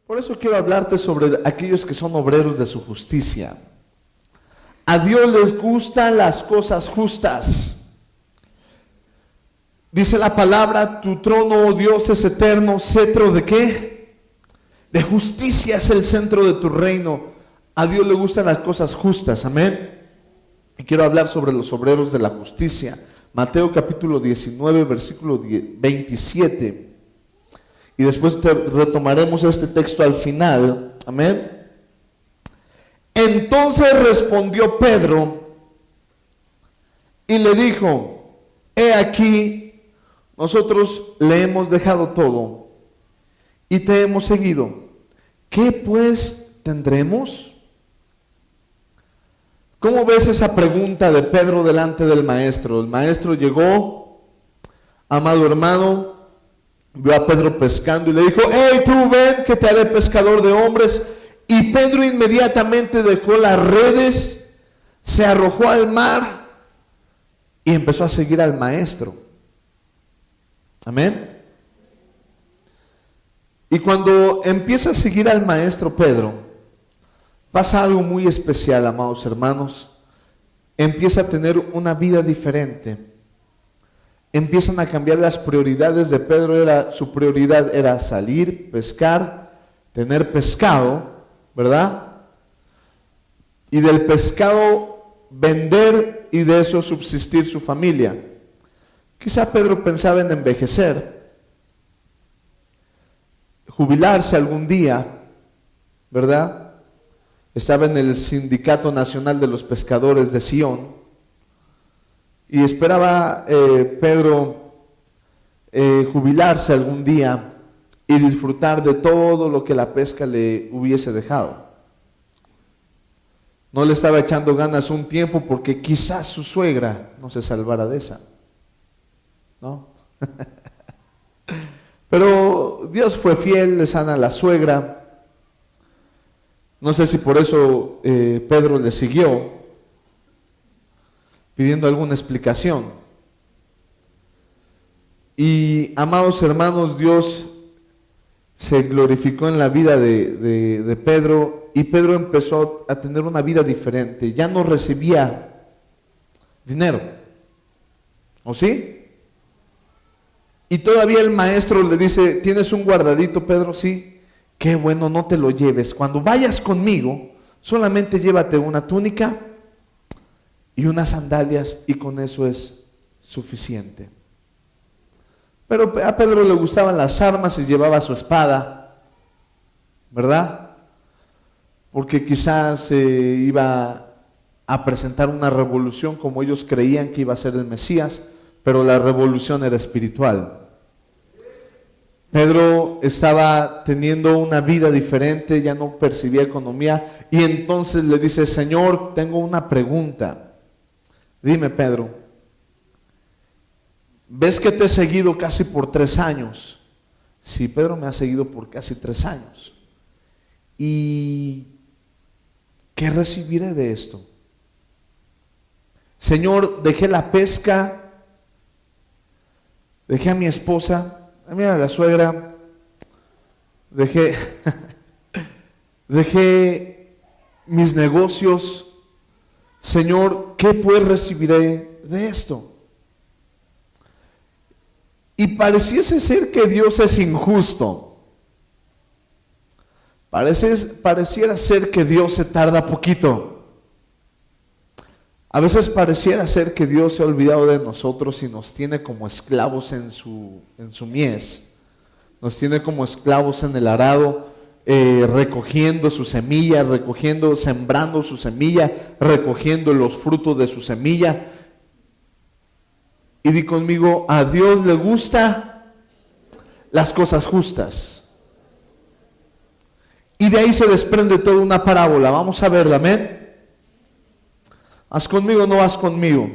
Por eso quiero hablarte sobre aquellos que son obreros de su justicia. A Dios les gustan las cosas justas. Dice la palabra, tu trono, oh Dios, es eterno, cetro ¿de qué? De justicia es el centro de tu reino. A Dios le gustan las cosas justas, amén. Y quiero hablar sobre los obreros de la justicia. Mateo capítulo 19, versículo 27. Y después retomaremos este texto al final, amén. Entonces respondió Pedro y le dijo, he aquí, nosotros le hemos dejado todo y te hemos seguido. ¿Qué pues tendremos? ¿Cómo ves esa pregunta de Pedro delante del maestro? El maestro llegó, amado hermano, vio a Pedro pescando y le dijo, hey, tú ven que te haré pescador de hombres. Y Pedro inmediatamente dejó las redes, se arrojó al mar y empezó a seguir al maestro. Amén. Y cuando empieza a seguir al maestro Pedro, pasa algo muy especial, amados hermanos. Empieza a tener una vida diferente. Empiezan a cambiar las prioridades de Pedro. Su prioridad era salir, pescar, tener pescado, ¿verdad? Y del pescado vender y de eso subsistir su familia. Quizá Pedro pensaba en envejecer, jubilarse algún día, ¿verdad? Estaba en el Sindicato Nacional de los Pescadores de Sion y esperaba Pedro jubilarse algún día y disfrutar de todo lo que la pesca le hubiese dejado. No le estaba echando ganas un tiempo porque quizás su suegra no se salvara de esa, ¿no? Pero Dios fue fiel, le sana a la suegra. No sé si por eso Pedro le siguió, pidiendo alguna explicación. Y amados hermanos, Dios se glorificó en la vida de Pedro y Pedro empezó a tener una vida diferente. Ya no recibía dinero, ¿o sí? Y todavía el maestro le dice, ¿tienes un guardadito, Pedro? Sí. Qué bueno, no te lo lleves. Cuando vayas conmigo, solamente llévate una túnica y unas sandalias y con eso es suficiente. Pero a Pedro le gustaban las armas y llevaba su espada, ¿verdad? Porque quizás iba a presentar una revolución como ellos creían que iba a ser el Mesías, pero la revolución era espiritual. Pedro estaba teniendo una vida diferente, ya no percibía economía y entonces le dice, Señor, tengo una pregunta. Dime, Pedro. ¿Ves que te he seguido casi por 3 años? Sí, Pedro me ha seguido por casi 3 años. ¿Y qué recibiré de esto? Señor, dejé la pesca, dejé a mi esposa, a la suegra, dejé mis negocios. Señor, ¿qué pues recibiré de esto? Y pareciese ser que Dios es injusto. Pareciera ser que Dios se tarda poquito. A veces pareciera ser que Dios se ha olvidado de nosotros y nos tiene como esclavos en su mies. Nos tiene como esclavos en el arado, recogiendo su semilla, sembrando su semilla, recogiendo los frutos de su semilla. Y di conmigo, a Dios le gusta las cosas justas. Y de ahí se desprende toda una parábola. Vamos a verla, amén. ¿Vas conmigo o no vas conmigo?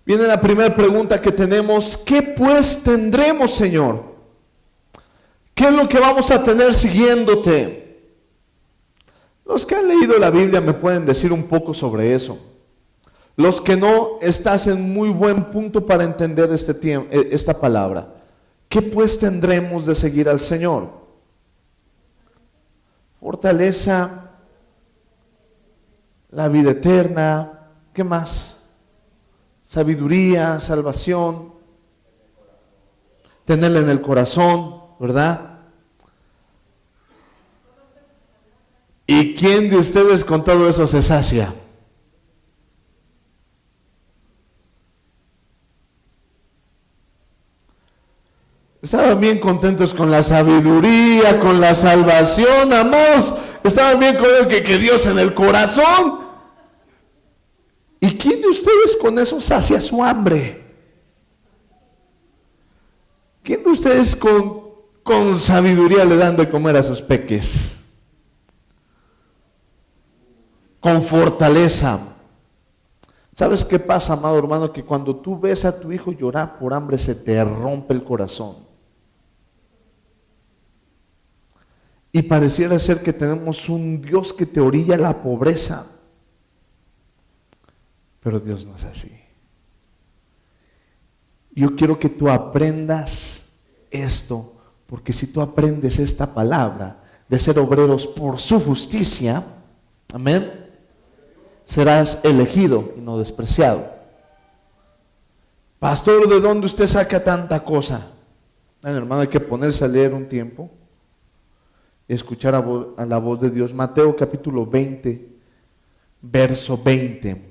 Viene la primera pregunta que tenemos. ¿Qué pues tendremos, Señor? ¿Qué es lo que vamos a tener siguiéndote? Los que han leído la Biblia me pueden decir un poco sobre eso. Los que no, estás en muy buen punto para entender esta palabra. ¿Qué pues tendremos de seguir al Señor? fortaleza, la vida eterna, ¿qué más? Sabiduría, salvación, tenerla en el corazón, ¿verdad? ¿Y quién de ustedes con todo eso se sacia? Estaban bien contentos con la sabiduría, con la salvación, amados. Estaban bien con el que Dios en el corazón. ¿Y quién de ustedes con eso sacia su hambre? ¿Quién de ustedes con sabiduría le dan de comer a sus peques? Con fortaleza. ¿Sabes qué pasa, amado hermano? Que cuando tú ves a tu hijo llorar por hambre, se te rompe el corazón. Y pareciera ser que tenemos un Dios que te orilla a la pobreza. Pero Dios no es así. Yo quiero que tú aprendas esto, porque si tú aprendes esta palabra de ser obreros por su justicia, amén, serás elegido y no despreciado. Pastor, ¿de dónde usted saca tanta cosa? Bueno, hermano, hay que ponerse a leer un tiempo y escuchar a la voz de Dios. Mateo capítulo 20, verso 20.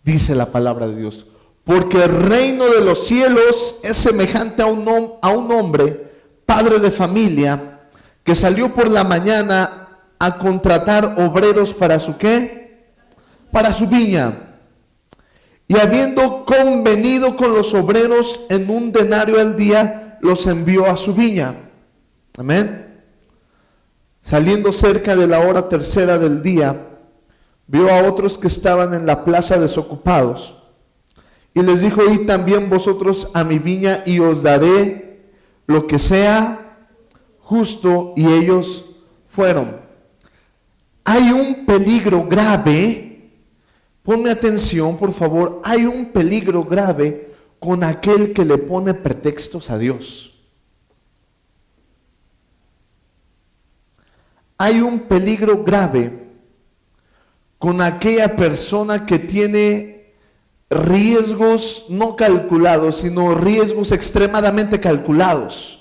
Dice la palabra de Dios: porque el reino de los cielos es semejante a un hombre, padre de familia, que salió por la mañana a contratar obreros para su ¿qué? Para su viña. Y habiendo convenido con los obreros en un denario al día, los envió a su viña. Amén. Saliendo cerca de la hora tercera del día, vio a otros que estaban en la plaza desocupados, y les dijo: id también vosotros a mi viña, y os daré lo que sea justo. Y ellos fueron. Hay un peligro grave, ponme atención por favor, hay un peligro grave con aquel que le pone pretextos a Dios. Hay un peligro grave con aquella persona que tiene riesgos no calculados, sino riesgos extremadamente calculados.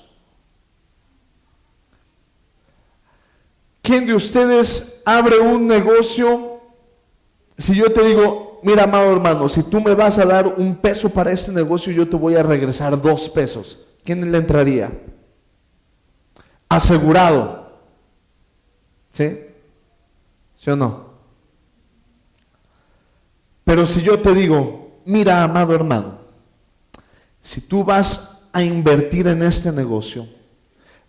¿Quién de ustedes abre un negocio? Si yo te digo: mira, amado hermano, si tú me vas a dar $1 para este negocio, yo te voy a regresar $2. ¿Quién le entraría? Asegurado. ¿Sí? ¿Sí o no? Pero si yo te digo: mira, amado hermano, si tú vas a invertir en este negocio,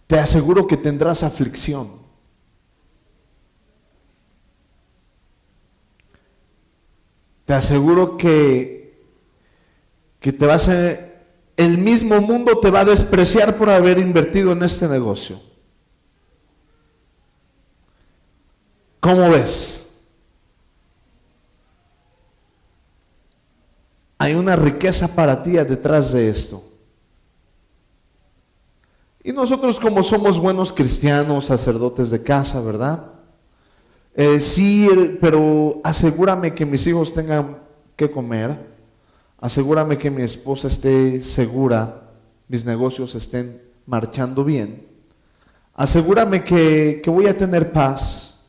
te aseguro que tendrás aflicción. Te aseguro que te vas a... el mismo mundo te va a despreciar por haber invertido en este negocio. ¿Cómo ves? Hay una riqueza para ti detrás de esto. Y nosotros, como somos buenos cristianos, sacerdotes de casa, ¿verdad? Sí, pero asegúrame que mis hijos tengan que comer, asegúrame que mi esposa esté segura, mis negocios estén marchando bien, asegúrame que voy a tener paz,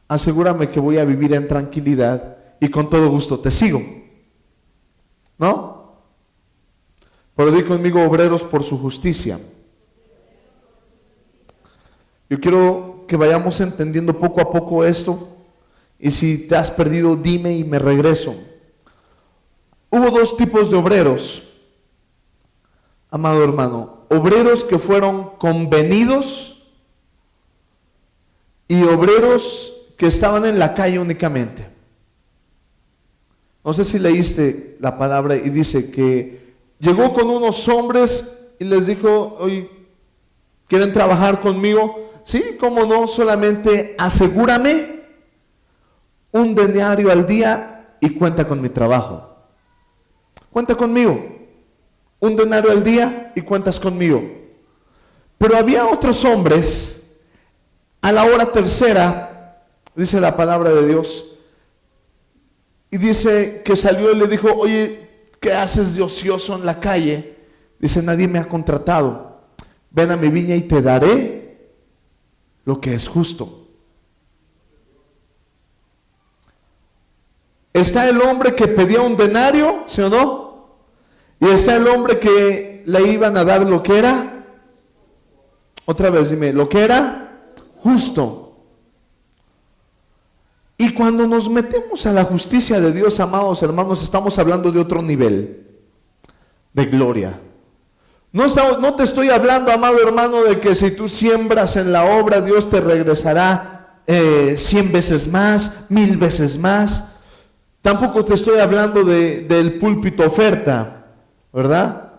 asegúrame que voy a vivir en tranquilidad, y con todo gusto te sigo, ¿no? Pero di conmigo: obreros por su justicia. Yo quiero que vayamos entendiendo poco a poco esto, y si te has perdido, dime y me regreso. Hubo dos tipos de obreros, amado hermano: obreros que fueron convenidos y obreros que estaban en la calle únicamente. No sé si leíste la palabra, y dice que llegó con unos hombres y les dijo: oye, ¿quieren trabajar conmigo? Sí, cómo no, solamente asegúrame un denario al día y cuenta con mi trabajo. Cuenta conmigo. Un denario al día y cuentas conmigo. Pero había otros hombres A la hora tercera, dice la palabra de Dios, y dice que salió y le dijo: oye, ¿qué haces de ocioso en la calle? Dice: nadie me ha contratado. Ven a mi viña y te daré lo que es justo. Está el hombre que pedía un denario, ¿sí o no? Y está el hombre que le iban a dar lo que era, otra vez dime, lo que era justo. Y cuando nos metemos a la justicia de Dios, amados hermanos, estamos hablando de otro nivel de gloria. No te estoy hablando, amado hermano, de que si tú siembras en la obra, Dios te regresará 100 veces más, 1000 veces más. Tampoco te estoy hablando del púlpito oferta, ¿verdad?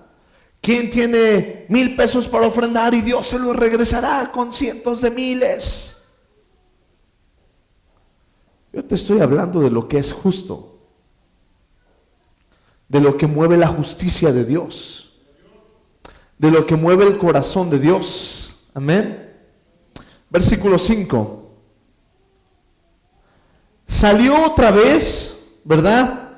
¿Quién tiene 1000 pesos para ofrendar y Dios se los regresará con cientos de miles? Yo te estoy hablando de lo que es justo, de lo que mueve la justicia de Dios, de lo que mueve el corazón de Dios. Amén. Versículo 5. Salió otra vez, ¿verdad?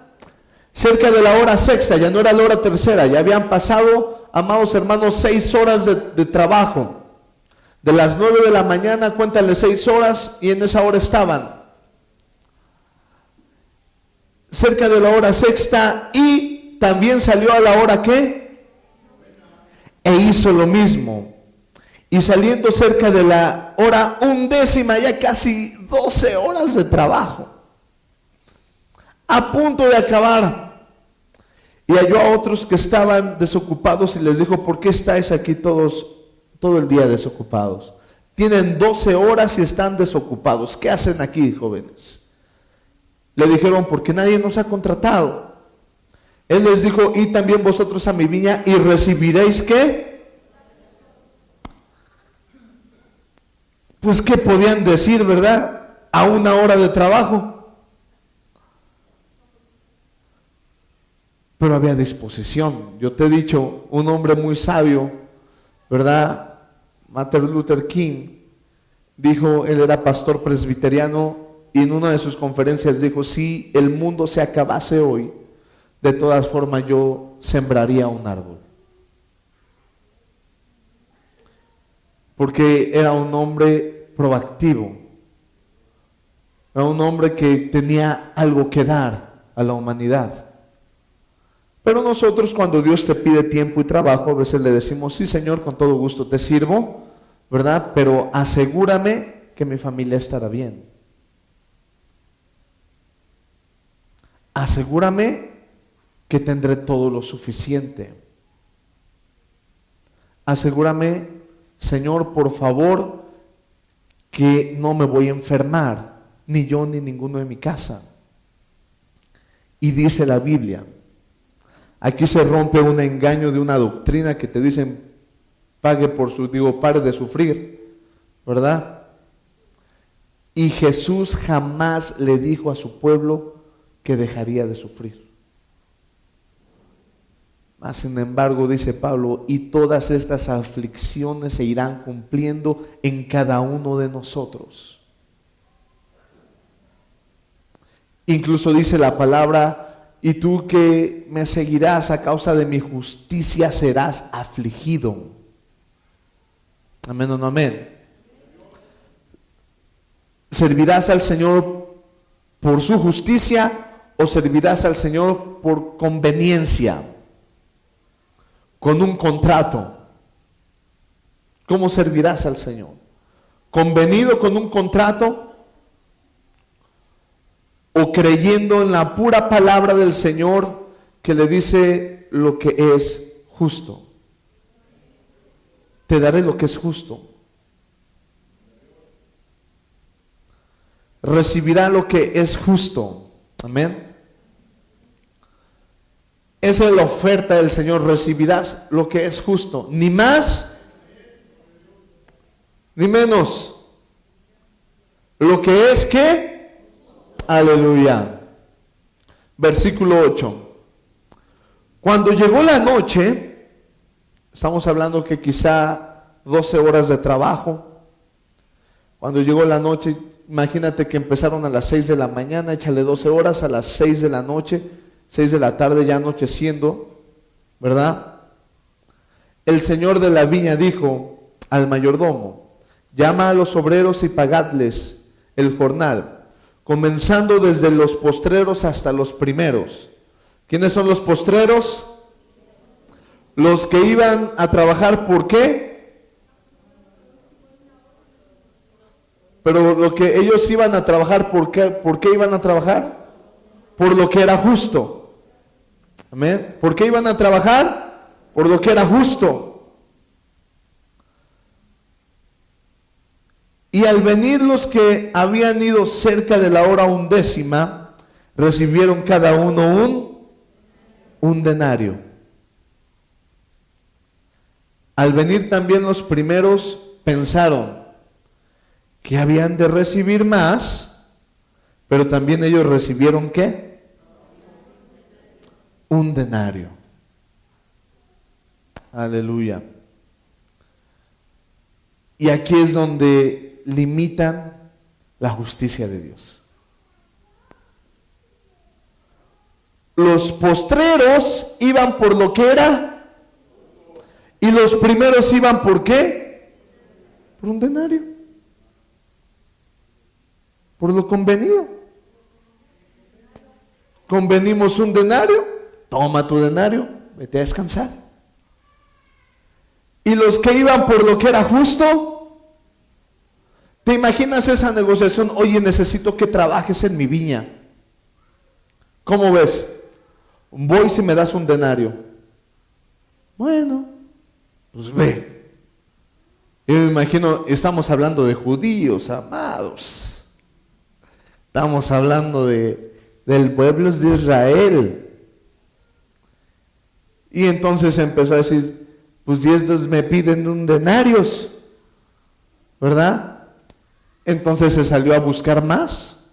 Cerca de la hora sexta, ya no era la hora tercera, ya habían pasado, amados hermanos, 6 horas de trabajo. De las 9 de la mañana, cuéntale 6 horas, y en esa hora estaban. Cerca de la hora sexta, y también salió a la hora ¿qué? E hizo lo mismo. Y saliendo cerca de la hora 11, ya casi 12 horas de trabajo, a punto de acabar, y halló a otros que estaban desocupados y les dijo: ¿por qué estáis aquí todo el día desocupados? Tienen 12 horas y están desocupados. ¿Qué hacen aquí, jóvenes? Le dijeron: porque nadie nos ha contratado. Él les dijo: y también vosotros a mi viña y recibiréis ¿qué? Pues ¿qué podían decir, verdad? A una hora de trabajo. Pero había disposición. Yo te he dicho, un hombre muy sabio, ¿verdad? Martin Luther King dijo, él era pastor presbiteriano, y en una de sus conferencias dijo: si el mundo se acabase hoy, de todas formas yo sembraría un árbol. Porque era un hombre proactivo, era un hombre que tenía algo que dar a la humanidad. Pero nosotros, cuando Dios te pide tiempo y trabajo, a veces le decimos: sí, Señor, con todo gusto te sirvo, ¿verdad? Pero asegúrame que mi familia estará bien. Asegúrame que tendré todo lo suficiente. Asegúrame, Señor, por favor, que no me voy a enfermar, ni yo ni ninguno de mi casa. Y dice la Biblia, aquí se rompe un engaño de una doctrina que te dicen: pare de sufrir, ¿verdad? Y Jesús jamás le dijo a su pueblo que dejaría de sufrir. Mas sin embargo, dice Pablo, y todas estas aflicciones se irán cumpliendo en cada uno de nosotros. Incluso dice la palabra: y tú que me seguirás a causa de mi justicia serás afligido. Amén o no amén. ¿Servirás al Señor por su justicia o servirás al Señor por conveniencia, con un contrato? ¿Cómo servirás al Señor? ¿Convenido con un contrato o creyendo en la pura palabra del Señor que le dice lo que es justo? Te daré lo que es justo. Recibirá lo que es justo. Amén. Esa es la oferta del Señor. Recibirás lo que es justo, ni más ni menos. Lo que es ¿qué? Aleluya. Versículo 8. Cuando llegó la noche, estamos hablando que quizá 12 horas de trabajo. Cuando llegó la noche, imagínate que empezaron a las 6 de la mañana, échale 12 horas, a las 6 de la noche, 6 de la tarde ya anocheciendo, ¿verdad? El señor de la viña dijo al mayordomo: llama a los obreros y pagadles el jornal, comenzando desde los postreros hasta los primeros. ¿Quiénes son los postreros? Los que iban a trabajar, ¿por qué? Pero lo que ellos iban a trabajar, ¿por qué iban a trabajar? Por lo que era justo. Amén. ¿Por qué iban a trabajar? Por lo que era justo. Y al venir los que habían ido cerca de la hora 11, recibieron cada uno un denario. Al venir también los primeros, pensaron que habían de recibir más, pero también ellos recibieron ¿qué? Un denario. Aleluya. Y aquí es donde limitan la justicia de Dios. Los postreros iban por lo que era, y los primeros iban ¿por qué? Por un denario. Por lo convenido. Convenimos un denario, toma tu denario, vete a descansar. Y los que iban por lo que era justo, ¿te imaginas esa negociación? Oye, necesito que trabajes en mi viña. ¿Cómo ves? Voy si me das un denario. Bueno, pues ve. Yo me imagino, estamos hablando de judíos, amados. Estamos hablando del pueblo de Israel. Y entonces empezó a decir, pues 10 me piden un denarios, ¿verdad? Entonces se salió a buscar más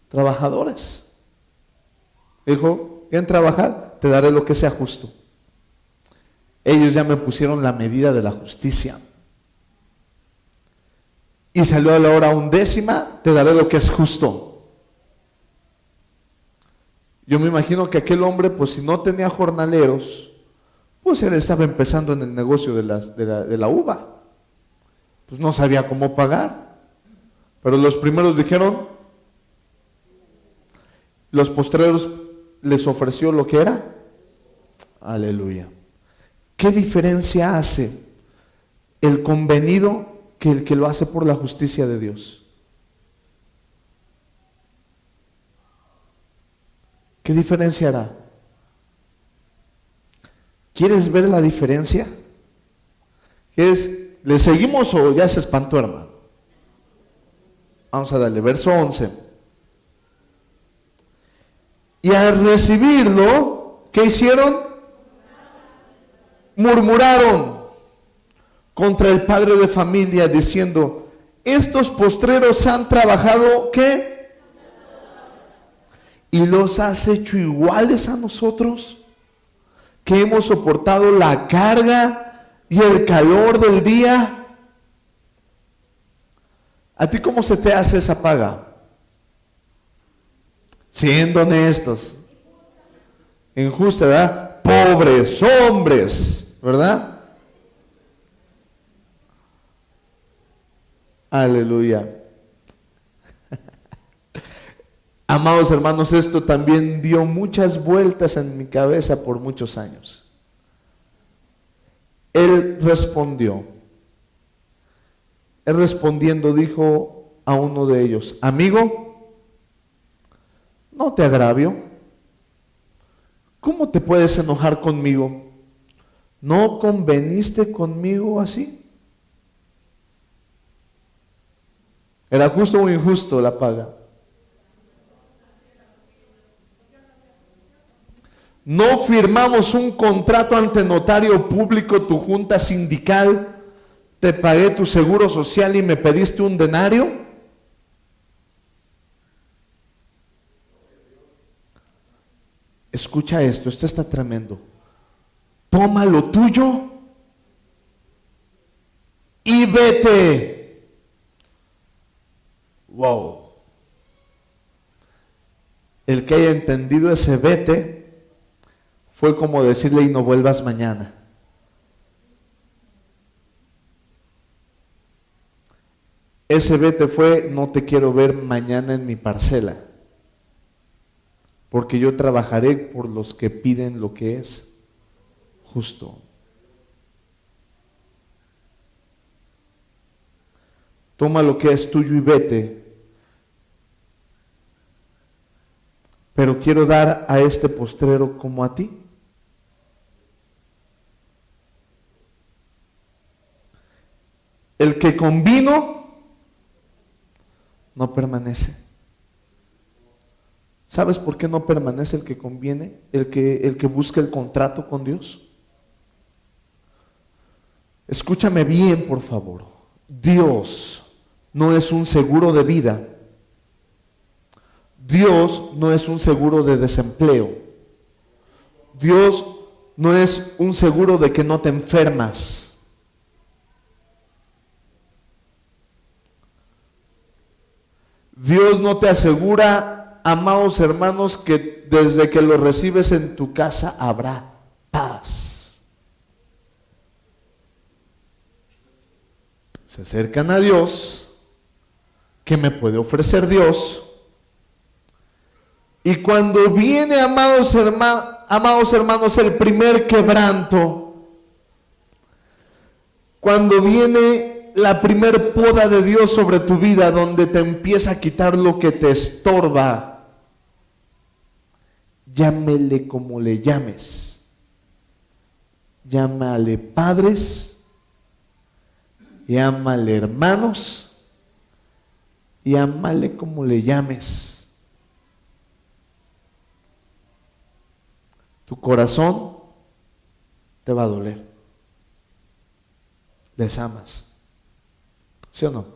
trabajadores. Dijo, ¿quieren trabajar? Te daré lo que sea justo. Ellos ya me pusieron la medida de la justicia. Y salió a la hora 11, te daré lo que es justo. Yo me imagino que aquel hombre, pues si no tenía jornaleros, pues él estaba empezando en el negocio de la uva. Pues no sabía cómo pagar. Pero los primeros dijeron, los postreros les ofreció lo que era. Aleluya. ¿Qué diferencia hace el convenido que el que lo hace por la justicia de Dios? ¿Qué diferencia hará? ¿Quieres ver la diferencia? ¿Le seguimos o ya se espantó, hermano? Vamos a darle, verso 11. Y al recibirlo, ¿qué hicieron? Murmuraron contra el padre de familia, diciendo, estos postreros han trabajado, ¿qué? Y los has hecho iguales a nosotros, que hemos soportado la carga y el calor del día. ¿A ti cómo se te hace esa paga? Siendo honestos. Injusta, ¿verdad? Pobres hombres, ¿verdad? Aleluya. Amados hermanos, esto también dio muchas vueltas en mi cabeza por muchos años. Él respondiendo dijo a uno de ellos, amigo, no te agravio. ¿Cómo te puedes enojar conmigo? ¿No conveniste conmigo así? ¿Era justo o injusto la paga? ¿No firmamos un contrato ante notario público, tu junta sindical, te pagué tu seguro social y me pediste un denario? Escucha esto está tremendo. Toma lo tuyo y vete. El que haya entendido ese vete fue como decirle y no vuelvas mañana. Ese vete fue no te quiero ver mañana en mi parcela, porque yo trabajaré por los que piden lo que es justo. Toma lo que es tuyo y vete, pero quiero dar a este postrero como a ti. El que con vino no permanece. ¿Sabes por qué no permanece el que conviene? El que busca el contrato con Dios. Escúchame bien, por favor. Dios no es un seguro de vida. Dios no es un seguro de desempleo. Dios no es un seguro de que no te enfermas. Dios no te asegura, amados hermanos, que desde que lo recibes en tu casa habrá paz. Se acercan a Dios. ¿Qué me puede ofrecer Dios? Y cuando viene, amados hermanos, el primer quebranto, cuando viene la primer poda de Dios sobre tu vida, donde te empieza a quitar lo que te estorba, llámele como le llames. Llámale padres, llámale hermanos, llámale como le llames. Tu corazón te va a doler. Les amas. ¿Sí o no?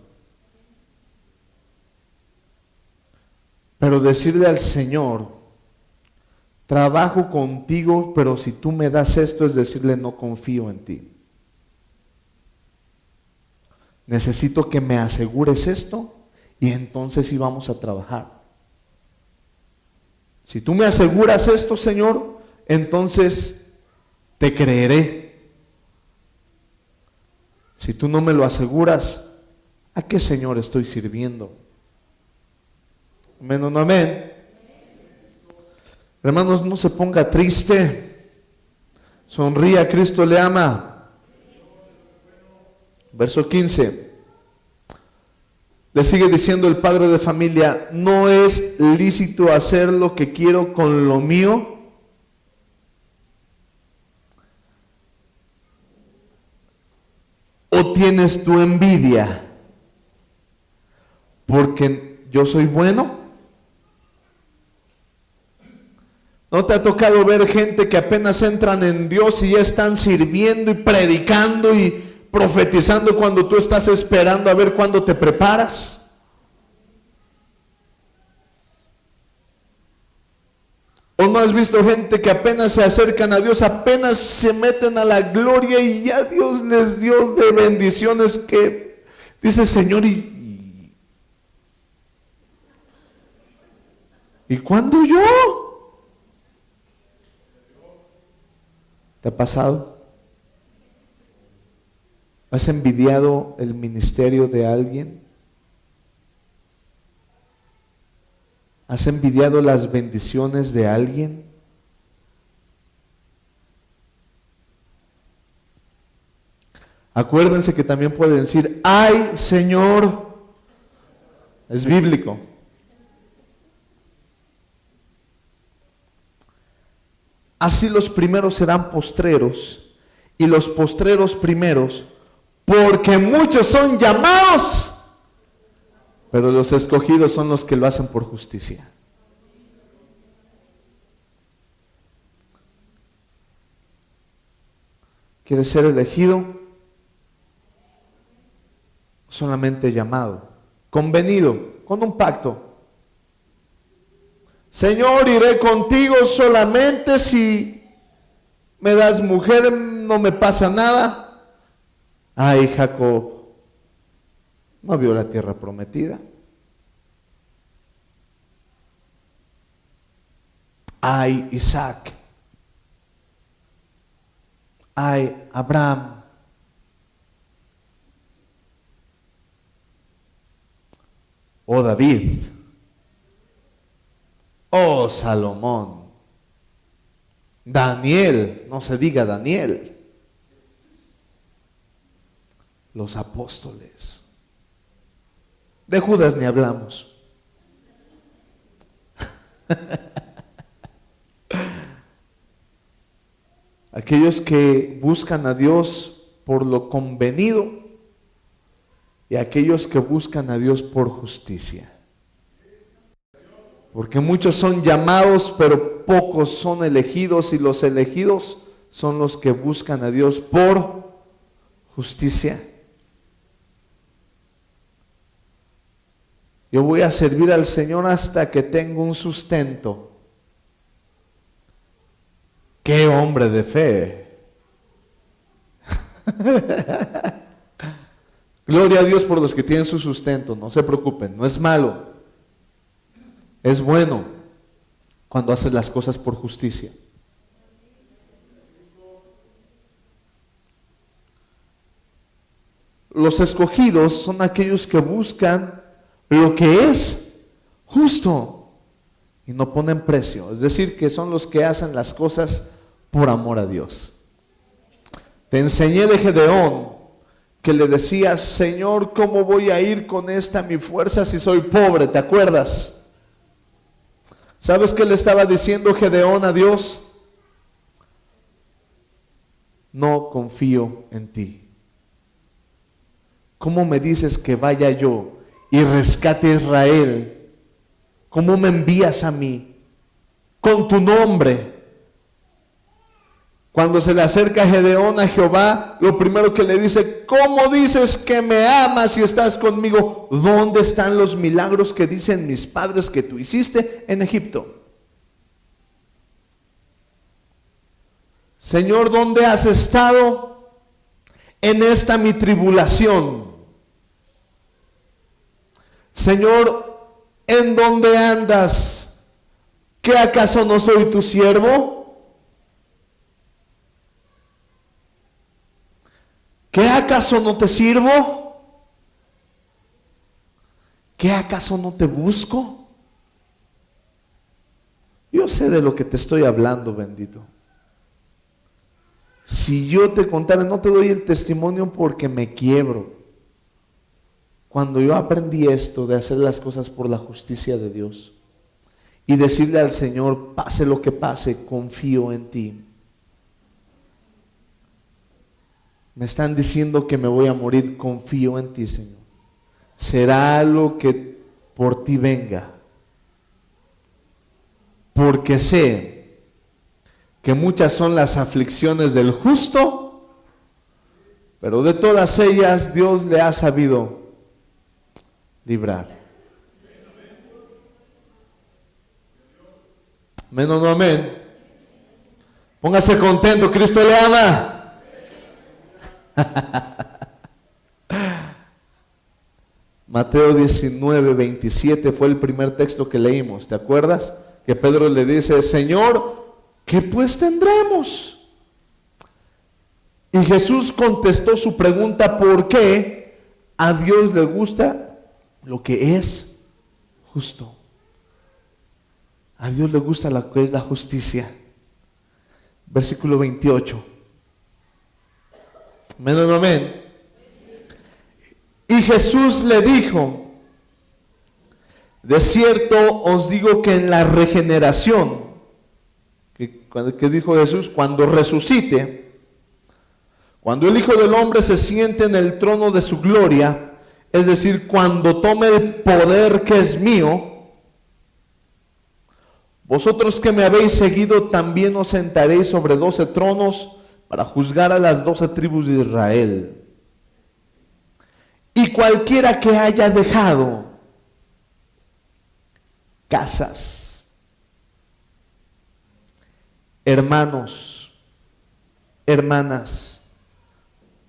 Pero decirle al Señor, trabajo contigo, pero si tú me das esto, es decirle, no confío en ti. Necesito que me asegures esto y entonces sí vamos a trabajar. Si tú me aseguras esto, Señor, entonces te creeré. Si tú no me lo aseguras, ¿a qué Señor estoy sirviendo? Amén o no amén. Hermanos, no se ponga triste. Sonría, Cristo le ama. Verso 15. Le sigue diciendo el padre de familia, ¿no es lícito hacer lo que quiero con lo mío? ¿O tienes tu envidia porque yo soy bueno? ¿No te ha tocado ver gente que apenas entran en Dios y ya están sirviendo y predicando y profetizando cuando tú estás esperando a ver cuándo te preparas? ¿O no has visto gente que apenas se acercan a Dios, apenas se meten a la gloria y ya Dios les dio de bendiciones que dice, Señor, ¿y cuándo yo? ¿Te ha pasado? ¿Has envidiado el ministerio de alguien? ¿Has envidiado las bendiciones de alguien? Acuérdense que también pueden decir, ¡ay, Señor! Es bíblico. Así los primeros serán postreros y los postreros primeros, porque muchos son llamados, pero los escogidos son los que lo hacen por justicia. ¿Quieres ser elegido? Solamente llamado, convenido, con un pacto. Señor, iré contigo solamente si me das mujer, no me pasa nada. Ay, Jacob no vio la tierra prometida. hay Isaac, hay Abraham, o David, o Salomón, Daniel, no se diga Daniel, los apóstoles. De Judas ni hablamos. Aquellos que buscan a Dios por lo convenido y aquellos que buscan a Dios por justicia. Porque muchos son llamados, pero pocos son elegidos, y los elegidos son los que buscan a Dios por justicia. Yo voy a servir al Señor hasta que tenga un sustento. ¡Qué hombre de fe! Gloria a Dios por los que tienen su sustento, no se preocupen, no es malo. Es bueno cuando haces las cosas por justicia. Los escogidos son aquellos que buscan lo que es justo y no ponen precio. Es decir, que son los que hacen las cosas por amor a Dios. Te enseñé de Gedeón, que le decía: Señor, ¿cómo voy a ir con esta mi fuerza si soy pobre? ¿Te acuerdas? ¿Sabes qué le estaba diciendo Gedeón a Dios? No confío en ti. ¿Cómo me dices que vaya yo y rescate a Israel? ¿Cómo me envías a mí con tu nombre? Cuando se le acerca Gedeón a Jehová, lo primero que le dice: ¿cómo dices que me amas si estás conmigo? ¿Dónde están los milagros que dicen mis padres que tú hiciste en Egipto? Señor, ¿dónde has estado en esta mi tribulación? Señor, ¿en dónde andas? ¿Qué acaso no soy tu siervo? ¿Qué acaso no te sirvo? ¿Qué acaso no te busco? Yo sé de lo que te estoy hablando, bendito. Si yo te contara, no te doy el testimonio porque me quiebro. Cuando yo aprendí esto de hacer las cosas por la justicia de Dios y decirle al Señor: pase lo que pase, confío en ti. Me están diciendo que me voy a morir, confío en ti, Señor. Será lo que por ti venga. Porque sé que muchas son las aflicciones del justo, pero de todas ellas Dios le ha sabido librar. Amén o no amén. Póngase contento, Cristo le ama. Mateo 19:27 fue el primer texto que leímos. ¿Te acuerdas? Que Pedro le dice: Señor, ¿qué pues tendremos? Y Jesús contestó su pregunta: ¿por qué? A Dios le gusta lo que es justo. A Dios le gusta lo que es la justicia. Versículo 28. Amén o no amén. Y Jesús le dijo: de cierto os digo que en la regeneración, que dijo Jesús, cuando resucite, cuando el Hijo del Hombre se siente en el trono de su gloria, es decir, cuando tome el poder que es mío, vosotros que me habéis seguido también os sentaréis sobre 12 tronos para juzgar a las 12 tribus de Israel. Y cualquiera que haya dejado casas, hermanos, hermanas,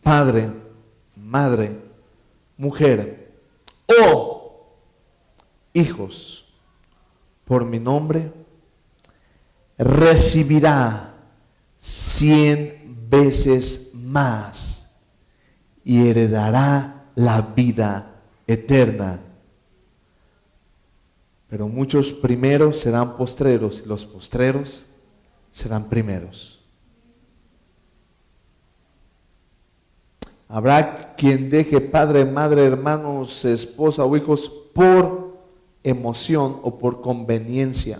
padre, madre, mujer o hijos por mi nombre, recibirá 100 veces más y heredará la vida eterna. Pero muchos primeros serán postreros y los postreros serán primeros. Habrá quien deje padre, madre, hermanos, esposa o hijos por emoción o por conveniencia.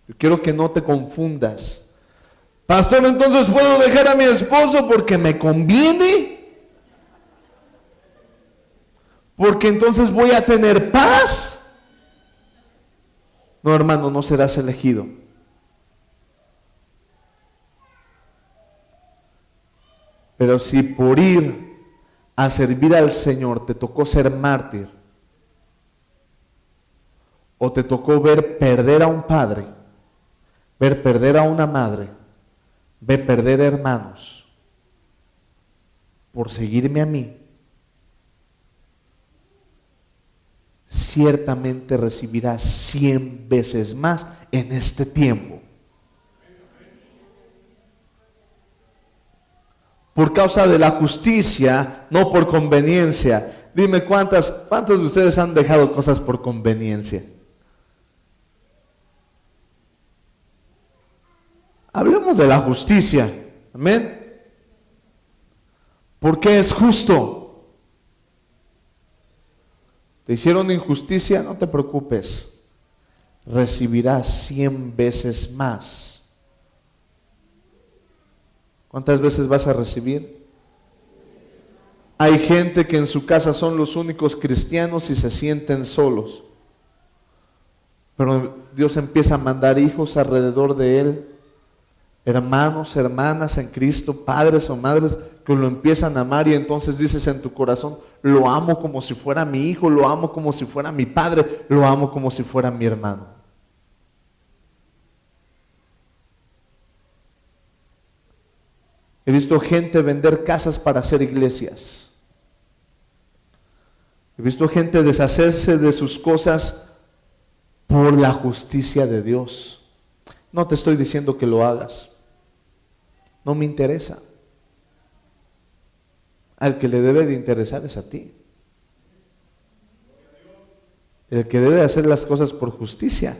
Yo quiero que no te confundas. Pastor, entonces puedo dejar a mi esposo porque me conviene. Porque entonces voy a tener paz. No, hermano, no serás elegido. Pero si por ir a servir al Señor te tocó ser mártir, o te tocó ver perder a un padre, ver perder a una madre, ver perder hermanos, por seguirme a mí, ciertamente recibirás 100 veces más en este tiempo. Por causa de la justicia, no por conveniencia. Dime cuántos de ustedes han dejado cosas por conveniencia. Hablemos de la justicia. Amén. Porque es justo. Te hicieron injusticia, no te preocupes. Recibirás 100 veces más. ¿Cuántas veces vas a recibir? Hay gente que en su casa son los únicos cristianos y se sienten solos. Pero Dios empieza a mandar hijos alrededor de él, hermanos, hermanas en Cristo, padres o madres que lo empiezan a amar, y entonces dices en tu corazón, lo amo como si fuera mi hijo, lo amo como si fuera mi padre, lo amo como si fuera mi hermano. He visto gente vender casas para hacer iglesias. He visto gente deshacerse de sus cosas por la justicia de Dios. No te estoy diciendo que lo hagas. No me interesa. Al que le debe de interesar es a ti. El que debe de hacer las cosas por justicia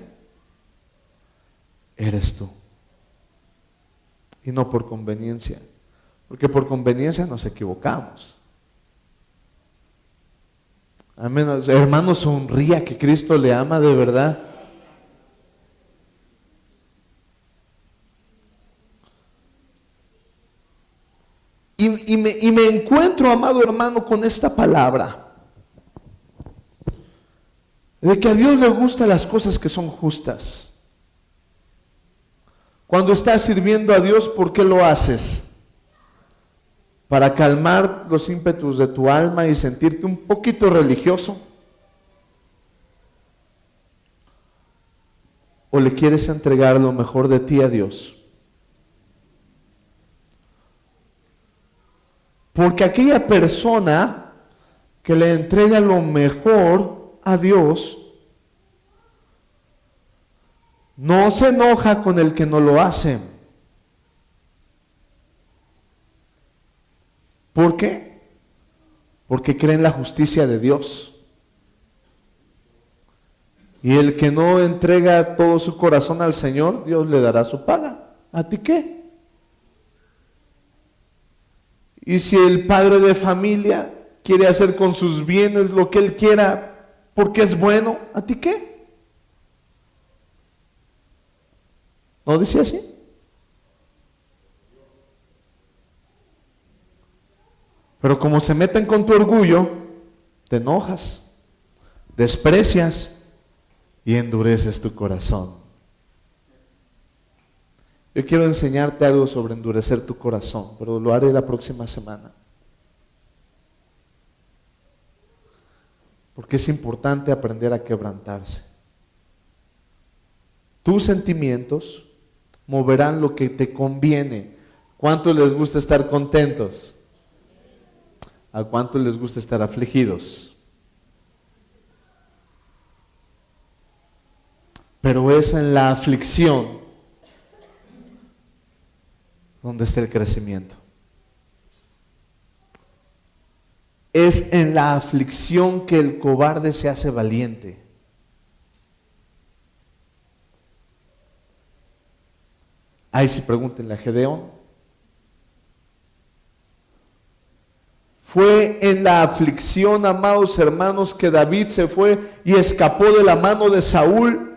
eres tú. Y no por conveniencia. Porque por conveniencia nos equivocamos. Amén. Hermano, sonría que Cristo le ama de verdad. Y me encuentro, amado hermano, con esta palabra. De que a Dios le gustan las cosas que son justas. Cuando estás sirviendo a Dios, ¿por qué lo haces? Para calmar los ímpetus de tu alma y sentirte un poquito religioso. ¿O le quieres entregar lo mejor de ti a Dios? Porque aquella persona que le entrega lo mejor a Dios no se enoja con el que no lo hace. ¿Por qué? Porque cree en la justicia de Dios. Y el que no entrega todo su corazón al Señor, Dios le dará su paga. ¿A ti qué? Y si el padre de familia quiere hacer con sus bienes lo que él quiera porque es bueno, ¿a ti qué? ¿No dice así? Pero como se meten con tu orgullo, te enojas, desprecias y endureces tu corazón. Yo quiero enseñarte algo sobre endurecer tu corazón, pero lo haré la próxima semana. Porque es importante aprender a quebrantarse. Tus sentimientos moverán lo que te conviene. ¿Cuánto les gusta estar contentos? ¿A cuánto les gusta estar afligidos? pero es en la aflicción donde está el crecimiento. Es en la aflicción que el cobarde se hace valiente. Ahí sí pregúntenle a Gedeón. Fue en la aflicción, amados hermanos, que David se fue y escapó de la mano de Saúl.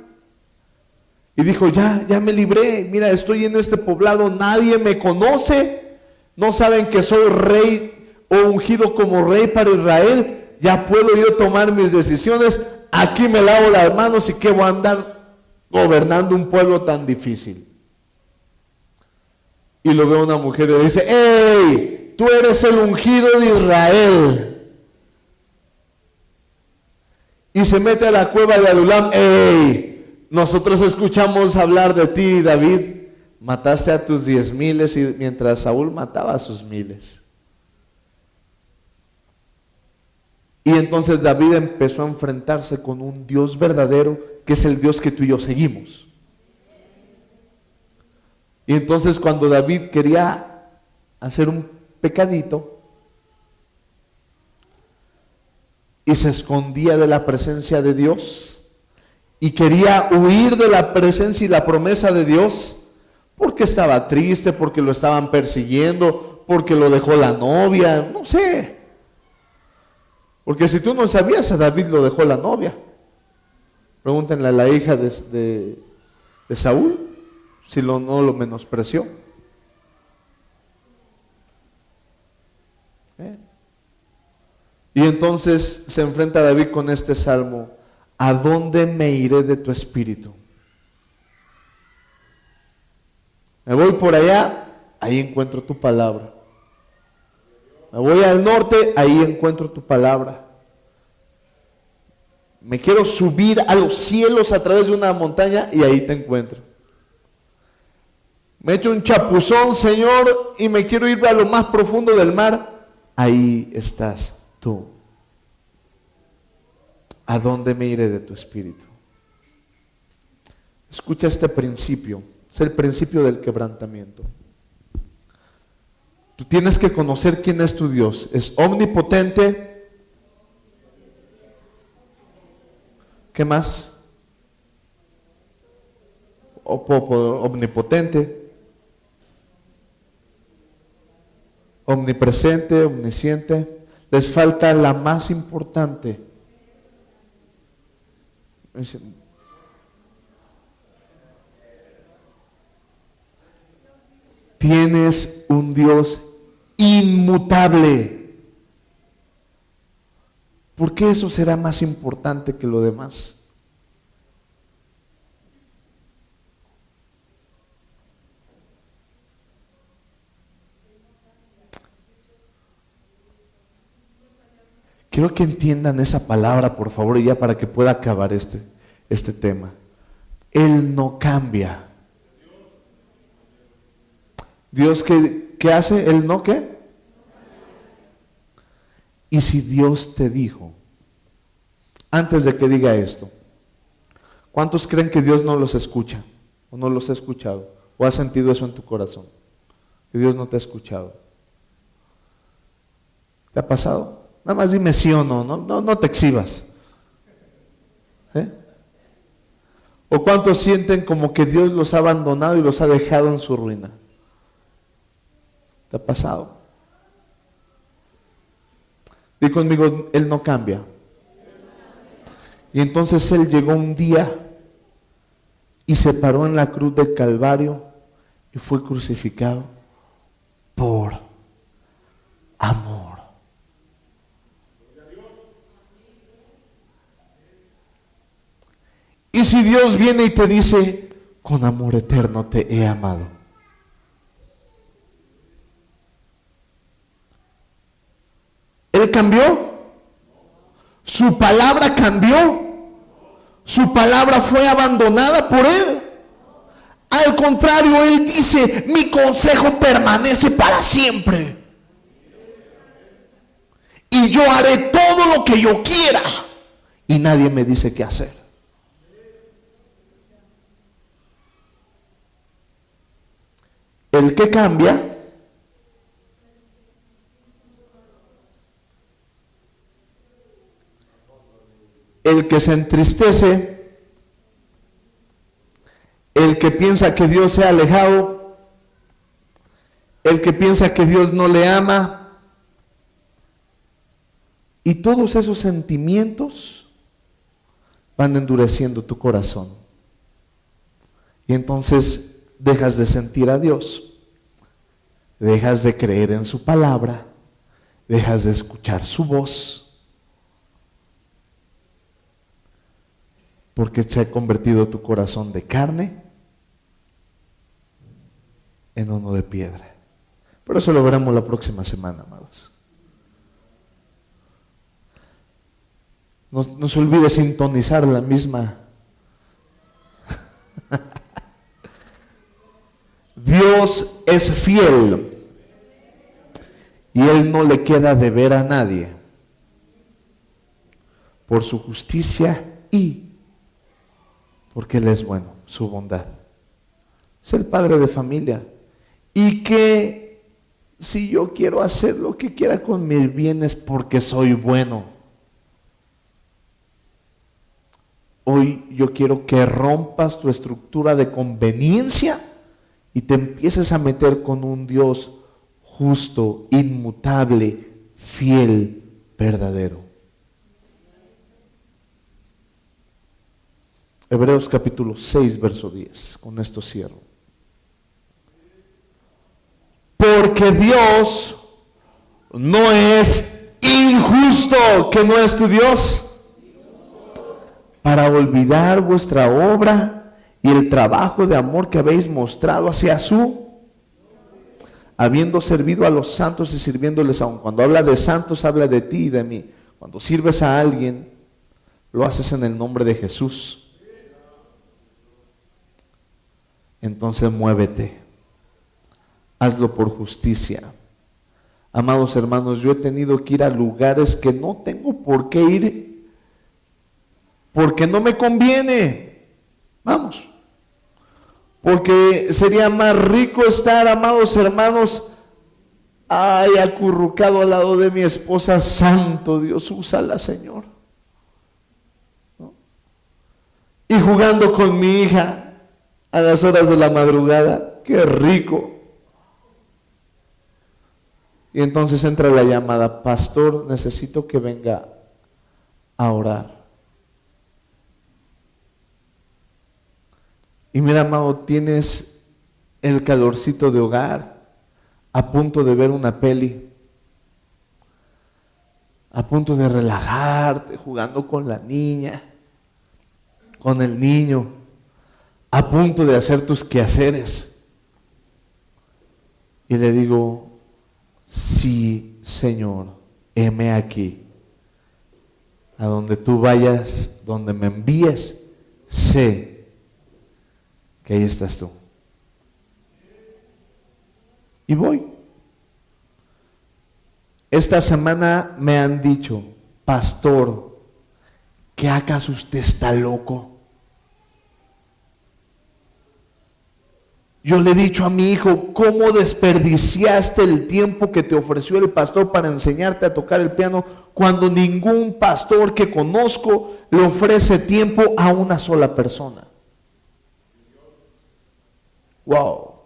Y dijo, ya me libré, mira, estoy en este poblado, nadie me conoce, no saben que soy rey o ungido como rey para Israel, ya puedo yo tomar mis decisiones, aquí me lavo las manos y que voy a andar gobernando un pueblo tan difícil. Y lo ve una mujer y le dice, ¡hey! Tú eres el ungido de Israel. Y se mete a la cueva de Adulam, ¡hey! Nosotros escuchamos hablar de ti, David. Mataste a tus 10,000 y mientras Saúl mataba a sus 1,000. Y entonces David empezó a enfrentarse con un Dios verdadero, que es el Dios que tú y yo seguimos. Y entonces cuando David quería hacer un pecadito y se escondía de la presencia de Dios y quería huir de la presencia y la promesa de Dios, porque estaba triste, porque lo estaban persiguiendo, porque lo dejó la novia, no sé. Porque si tú no sabías, a David lo dejó la novia. Pregúntenle a la hija de Saúl si no lo menospreció. Y entonces se enfrenta David con este salmo: ¿a dónde me iré de tu espíritu? Me voy por allá, ahí encuentro tu palabra. Me voy al norte, ahí encuentro tu palabra. Me quiero subir a los cielos a través de una montaña y ahí te encuentro. Me echo un chapuzón, Señor, y me quiero ir a lo más profundo del mar. Ahí estás tú. ¿A dónde me iré de tu espíritu? Escucha este principio. Es el principio del quebrantamiento. Tú tienes que conocer quién es tu Dios. Es omnipotente. ¿Qué más? Omnipotente. Omnipresente, omnisciente. Les falta la más importante. Tienes un Dios inmutable. ¿Por qué eso será más importante que lo demás? Quiero que entiendan esa palabra, por favor, y ya para que pueda acabar este tema. Él no cambia. Dios, ¿qué hace? ¿Él no qué? Y si Dios te dijo, antes de que diga esto, ¿cuántos creen que Dios no los escucha? ¿O no los ha escuchado? ¿O has sentido eso en tu corazón? Que Dios no te ha escuchado. ¿Te ha pasado? Nada más dime sí o no, no te exhibas. ¿O cuántos sienten como que Dios los ha abandonado y los ha dejado en su ruina? ¿Te ha pasado? Di conmigo, Él no cambia. Y entonces Él llegó un día y se paró en la cruz del Calvario y fue crucificado por amor. Y si Dios viene y te dice, con amor eterno te he amado. ¿Él cambió? ¿Su palabra cambió? ¿Su palabra fue abandonada por Él? Al contrario, Él dice, mi consejo permanece para siempre. Y yo haré todo lo que yo quiera. Y nadie me dice qué hacer. El que cambia, el que se entristece, el que piensa que Dios se ha alejado, el que piensa que Dios no le ama, y todos esos sentimientos van endureciendo tu corazón. Y entonces dejas de sentir a Dios, dejas de creer en su palabra, dejas de escuchar su voz, porque se ha convertido tu corazón de carne en uno de piedra. Pero eso lo veremos la próxima semana, amados. No se olvide sintonizar la misma. Dios es fiel y Él no le queda de ver a nadie por su justicia y porque Él es bueno, su bondad. Es el padre de familia. Y que si yo quiero hacer lo que quiera con mis bienes porque soy bueno. Hoy yo quiero que rompas tu estructura de conveniencia y te empieces a meter con un Dios justo, inmutable, fiel, verdadero. Hebreos capítulo 6, verso 10. Con esto cierro. Porque Dios no es injusto, que no es tu Dios, para olvidar vuestra obra y el trabajo de amor que habéis mostrado hacia su, habiendo servido a los santos y sirviéndoles aún. Cuando habla de santos, habla de ti y de mí. Cuando sirves a alguien, lo haces en el nombre de Jesús. Entonces muévete, hazlo por justicia. Amados hermanos, yo he tenido que ir a lugares que no tengo por qué ir, porque no me conviene. Vamos. Porque sería más rico estar, amados hermanos, acurrucado al lado de mi esposa. Santo Dios, úsala, Señor, ¿no? Y jugando con mi hija a las horas de la madrugada. Qué rico. Y entonces entra la llamada: pastor, necesito que venga a orar. Y mira, amado, tienes el calorcito de hogar, a punto de ver una peli, a punto de relajarte, jugando con la niña, con el niño, a punto de hacer tus quehaceres. Y le digo: sí, Señor, heme aquí. A donde tú vayas, donde me envíes, sé que ahí estás tú. Y voy. Esta semana me han dicho: pastor, ¿qué acaso usted está loco? Yo le he dicho a mi hijo: ¿cómo desperdiciaste el tiempo que te ofreció el pastor para enseñarte a tocar el piano, cuando ningún pastor que conozco le ofrece tiempo a una sola persona? Wow.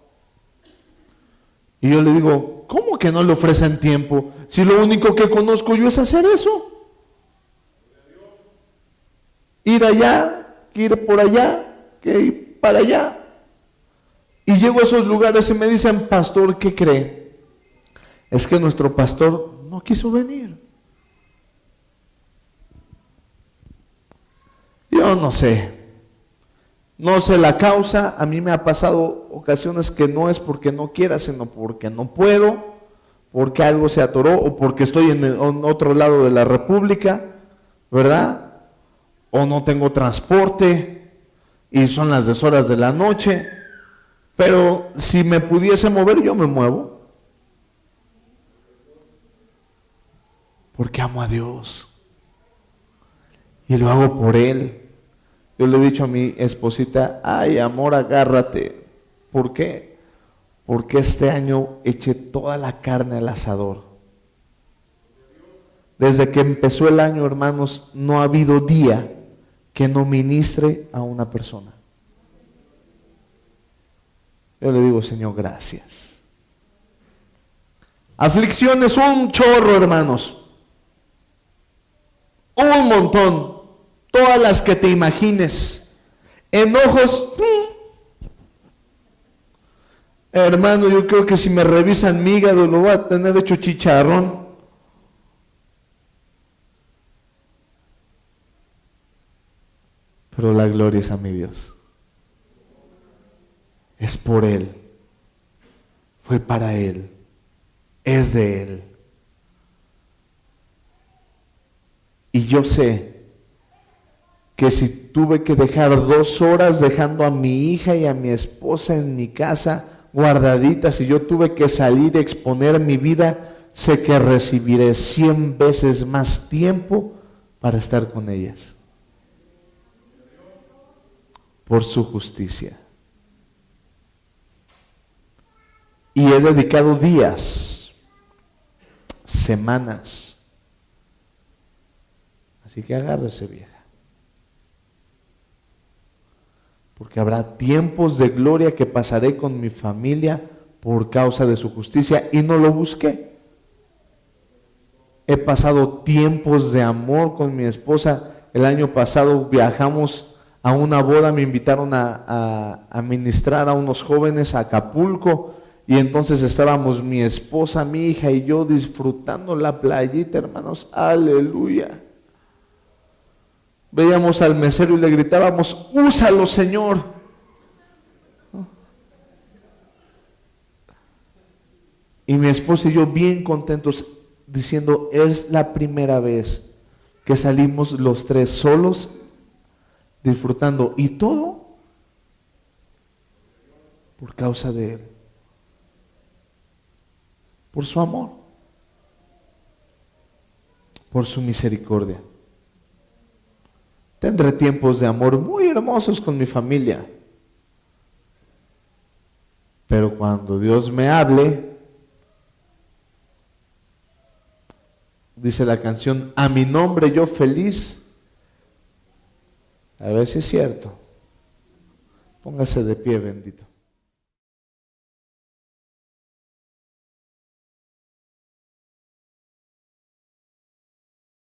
Y yo le digo: ¿cómo que no le ofrecen tiempo? Si lo único que conozco yo es hacer eso. Ir allá, ir por allá, que ir para allá. Y llego a esos lugares y me dicen: pastor, ¿qué cree? Es que nuestro pastor no quiso venir. Yo no sé la causa. A mí me ha pasado ocasiones que no es porque no quiera, sino porque no puedo, porque algo se atoró o porque estoy en otro lado de la república, ¿verdad? O no tengo transporte y son las deshoras de la noche. Pero si me pudiese mover, yo me muevo, porque amo a Dios y lo hago por Él. Yo le he dicho a mi esposita: ay, amor, agárrate. ¿Por qué? porque este año eché toda la carne al asador. Desde que empezó el año, hermanos, no ha habido día que no ministre a una persona. Yo le digo, Señor, gracias. Aflicciones, un chorro, hermanos. Un montón. Todas las que te imagines. Enojos. Hermano, yo creo que si me revisan mi hígado lo voy a tener hecho chicharrón. Pero la gloria es a mi Dios. Es por Él. Fue para Él. Es de Él. Y yo sé que si tuve que dejar 2 horas dejando a mi hija y a mi esposa en mi casa guardaditas y yo tuve que salir a exponer mi vida, sé que recibiré 100 veces más tiempo para estar con ellas. Por su justicia. Y he dedicado días, semanas. Así que agárrese, vieja. Porque habrá tiempos de gloria que pasaré con mi familia por causa de su justicia y no lo busqué. He pasado tiempos de amor con mi esposa. El año pasado viajamos a una boda, me invitaron a ministrar a unos jóvenes a Acapulco y entonces estábamos mi esposa, mi hija y yo disfrutando la playita, hermanos, aleluya. Veíamos al mesero y le gritábamos, úsalo, Señor. Y mi esposa y yo bien contentos diciendo, es la primera vez que salimos los 3 solos disfrutando y todo por causa de Él, por su amor, por su misericordia. Tendré tiempos de amor muy hermosos con mi familia, pero cuando Dios me hable, dice la canción, a mi nombre yo feliz. A ver si es cierto. Póngase de pie, bendito.